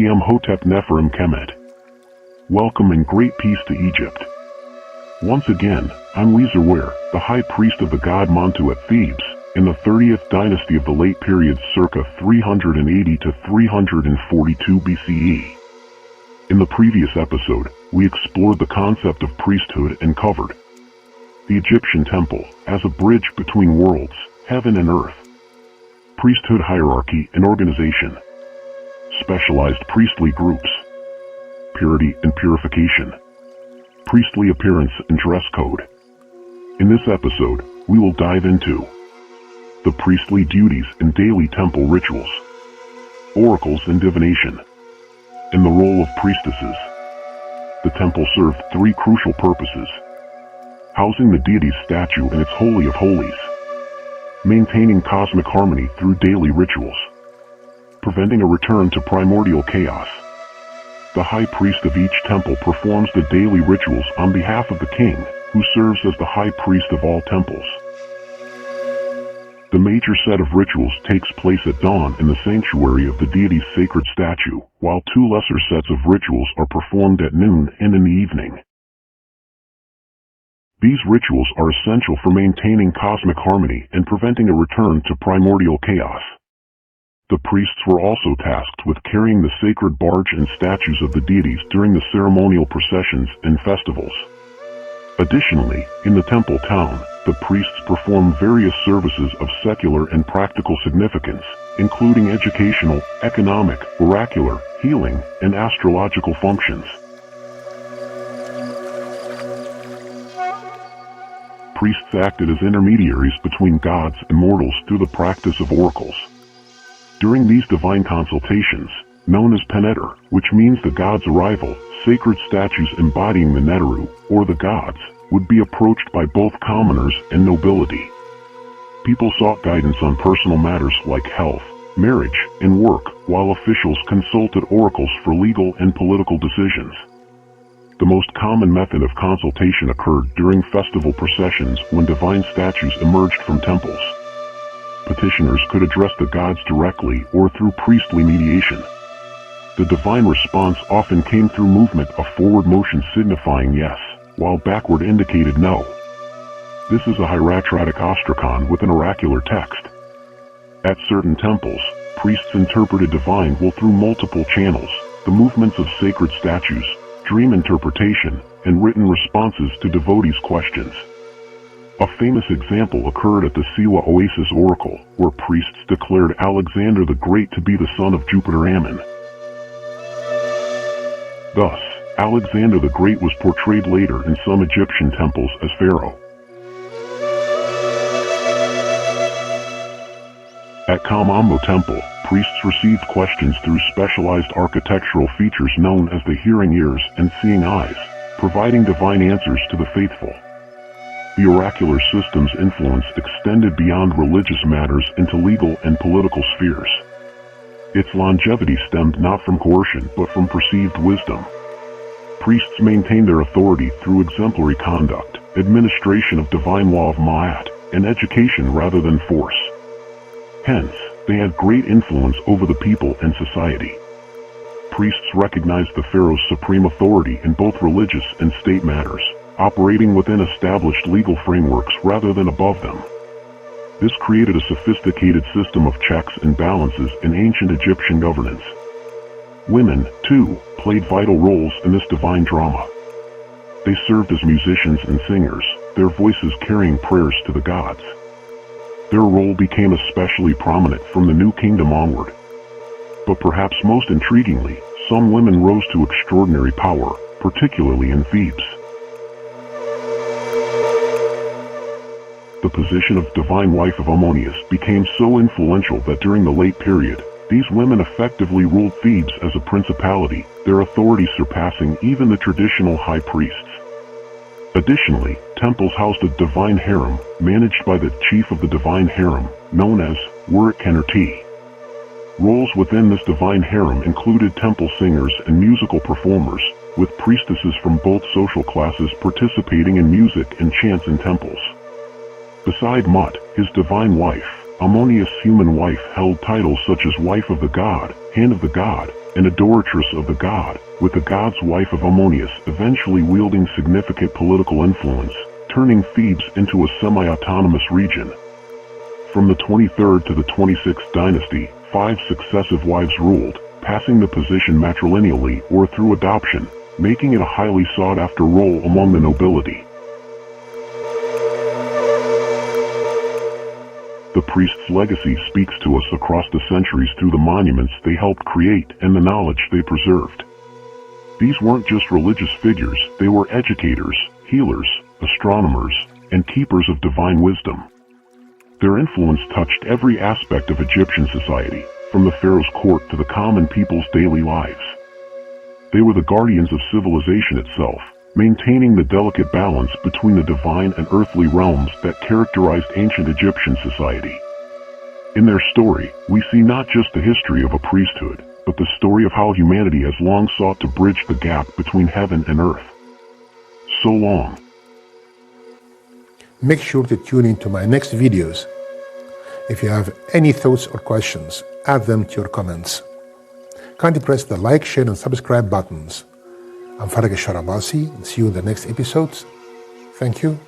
Imhotep Neferim Kemet. Welcome and great peace to Egypt. Once again, I'm WESIR, the High Priest of the god Montu at Thebes, in the 30th dynasty of the late period circa 380 to 342 BCE. In the previous episode, we explored the concept of priesthood and covered the Egyptian temple as a bridge between worlds, heaven and earth. Priesthood hierarchy and organization. Specialized priestly groups. Purity and purification. Priestly appearance and dress code. In this episode, we will dive into the priestly duties and daily temple rituals, oracles and divination, and the role of priestesses. The temple served three crucial purposes: housing the deity's statue in its Holy of Holies, maintaining cosmic harmony through daily rituals, preventing a return to primordial chaos. The high priest of each temple performs the daily rituals on behalf of the king, who serves as the high priest of all temples. The major set of rituals takes place at dawn in the sanctuary of the deity's sacred statue, while two lesser sets of rituals are performed at noon and in the evening. These rituals are essential for maintaining cosmic harmony and preventing a return to primordial chaos. The priests were also tasked with carrying the sacred barge and statues of the deities during the ceremonial processions and festivals. Additionally, in the temple town, the priests performed various services of secular and practical significance, including educational, economic, oracular, healing, and astrological functions. Priests acted as intermediaries between gods and mortals through the practice of oracles. During these divine consultations, known as Peneter, which means the god's arrival, sacred statues embodying the Neteru, or the gods, would be approached by both commoners and nobility. People sought guidance on personal matters like health, marriage, and work, while officials consulted oracles for legal and political decisions. The most common method of consultation occurred during festival processions when divine statues emerged from temples. Petitioners could address the gods directly or through priestly mediation. The divine response often came through movement, a forward motion signifying yes, while backward indicated no. This is a hieratic ostracon with an oracular text. At certain temples, priests interpreted divine will through multiple channels: the movements of sacred statues, dream interpretation, and written responses to devotees' questions. A famous example occurred at the Siwa Oasis Oracle, where priests declared Alexander the Great to be the son of Jupiter Ammon. Thus, Alexander the Great was portrayed later in some Egyptian temples as Pharaoh. At Kamambo Temple, priests received questions through specialized architectural features known as the hearing ears and seeing eyes, providing divine answers to the faithful. The oracular system's influence extended beyond religious matters into legal and political spheres. Its longevity stemmed not from coercion but from perceived wisdom. Priests maintained their authority through exemplary conduct, administration of divine law of Ma'at, and education rather than force. Hence, they had great influence over the people and society. Priests recognized the pharaoh's supreme authority in both religious and state matters, operating within established legal frameworks rather than above them. This created a sophisticated system of checks and balances in ancient Egyptian governance. Women, too, played vital roles in this divine drama. They served as musicians and singers, their voices carrying prayers to the gods. Their role became especially prominent from the New Kingdom onward. But perhaps most intriguingly, some women rose to extraordinary power, particularly in Thebes. The position of Divine Wife of Amun became so influential that during the late period, these women effectively ruled Thebes as a principality, their authority surpassing even the traditional high priests. Additionally, temples housed a divine harem, managed by the chief of the divine harem, known as Wurikkenerti. Roles within this divine harem included temple singers and musical performers, with priestesses from both social classes participating in music and chants in temples. Beside Mut, his divine wife, Ammonius' human wife held titles such as Wife of the God, Hand of the God, an adoratress of the god, with the god's wife of Amun eventually wielding significant political influence, turning Thebes into a semi-autonomous region. From the 23rd to the 26th dynasty, 5 successive wives ruled, passing the position matrilineally or through adoption, making it a highly sought-after role among the nobility. The priest's legacy speaks to us across the centuries through the monuments they helped create and the knowledge they preserved. These weren't just religious figures, they were educators, healers, astronomers, and keepers of divine wisdom. Their influence touched every aspect of Egyptian society, from the pharaoh's court to the common people's daily lives. They were the guardians of civilization itself, maintaining the delicate balance between the divine and earthly realms that characterized ancient Egyptian society. In their story, we see not just the history of a priesthood, but the story of how humanity has long sought to bridge the gap between heaven and earth. So long. Make sure to tune into my next videos. If you have any thoughts or questions, add them to your comments. Kindly press the like, share, and subscribe buttons. I'm Farag Sharabasi, and see you in the next episodes. Thank you.